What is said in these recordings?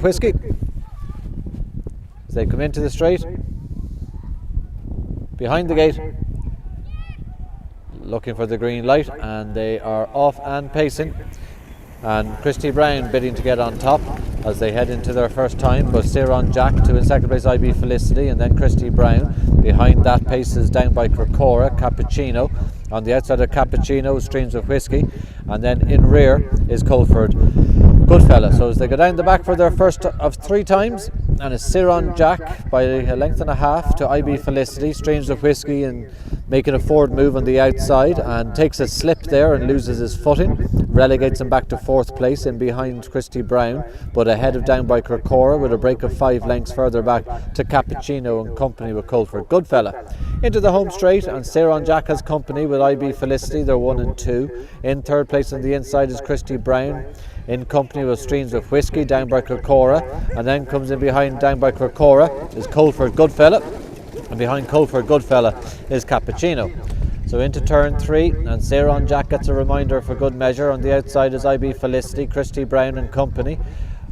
Whiskey as they come into the straight, behind the gate, looking for the green light, and they are off and pacing. And Christy Brown bidding to get on top as they head into their first time, but Ciaran Jack to in second place IB Felicity, and then Christy Brown. Behind that paces down by Crecora, Cappuccino. On the outside of Cappuccino, Streams of Whiskey, and then in rear is Colford Goodfella. So as they go down the back for their first of 3 times, and it's Ciaran Jack by a length and a half to IB Felicity, Streams of Whiskey, and making a forward move on the outside, and takes a slip there and loses his footing, relegates him back to 4th place in behind Christy Brown, but ahead of down by Crecora with a break of 5 lengths further back to Cappuccino and company with Colford Goodfella. Into the home straight, and Ciaran Jack has company with IB Felicity, they're 1 and 2. In 3rd place on the inside is Christy Brown, in company with Streams of Whiskey down by Crecora, and then comes in behind down by Crecora is Colford Goodfella, and behind Colford Goodfella is Cappuccino. So into turn 3, and Ciaran Jack gets a reminder for good measure. On the outside is IB Felicity, Christy Brown and company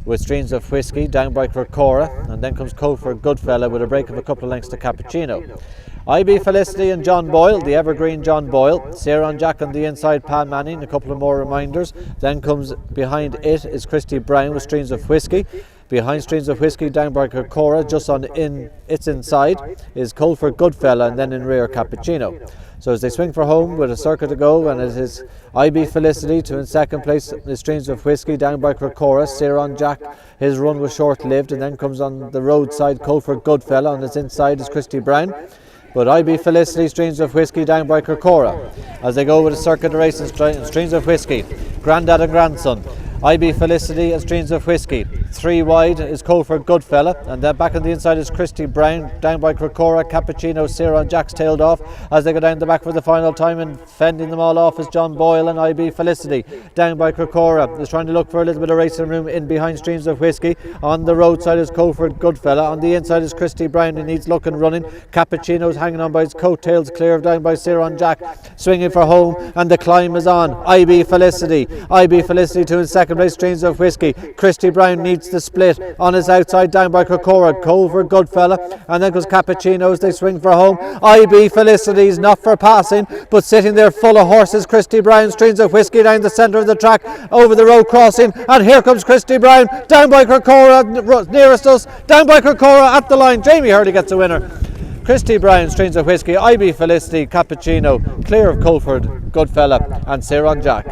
with Streams of Whiskey down by Crecora, and then comes Colford Goodfella with a break of a couple of lengths to Cappuccino. IB Felicity and John Boyle, the evergreen John Boyle. Ciaran Jack on the inside, Pan Manning, a couple of more reminders. Then comes behind it is Christy Brown with Streams of Whiskey. Behind Streams of Whiskey down by Crecora, just on its inside is Colford Goodfella, and then in rear Cappuccino. So as they swing for home with a circuit to go, and it is IB Felicity to in second place is Streams of Whiskey down by Crecora. Ciaran Jack, his run was short-lived, and then comes on the roadside Colford Goodfella. On its inside is Christy Brown. But IB Felicity, Streams of Whiskey down by Crecora as they go with a circuit race and Streams of Whiskey, Grandad and Grandson. IB Felicity and Streams of Whiskey. 3 wide is Colford Goodfella, and then back on the inside is Christy Brown down by Crecora. Cappuccino, Ciaran Jack's tailed off as they go down the back for the final time, and fending them all off is John Boyle, and IB Felicity down by Crecora is trying to look for a little bit of racing room in behind Streams of Whiskey. On the roadside is Colford Goodfella. On the inside is Christy Brown, who needs luck and running. Cappuccino's hanging on by his coattails, clear of down by Ciaran Jack, swinging for home, and the climb is on. IB Felicity to in second place, Streams of Whiskey. Christy Brown needs the split on his outside down by Crecora, Colford Goodfella, and then goes Cappuccino as they swing for home. IB Felicity's not for passing, but sitting there full of horses. Christy Brown, Streams of Whiskey down the centre of the track over the road crossing, and here comes Christy Brown down by Crecora, nearest us, down by Crecora at the line. J.Hurley gets a winner. Christy Brown, Streams of Whiskey, IB Felicity, Cappuccino, clear of Colford Goodfella and Ciaran Jack.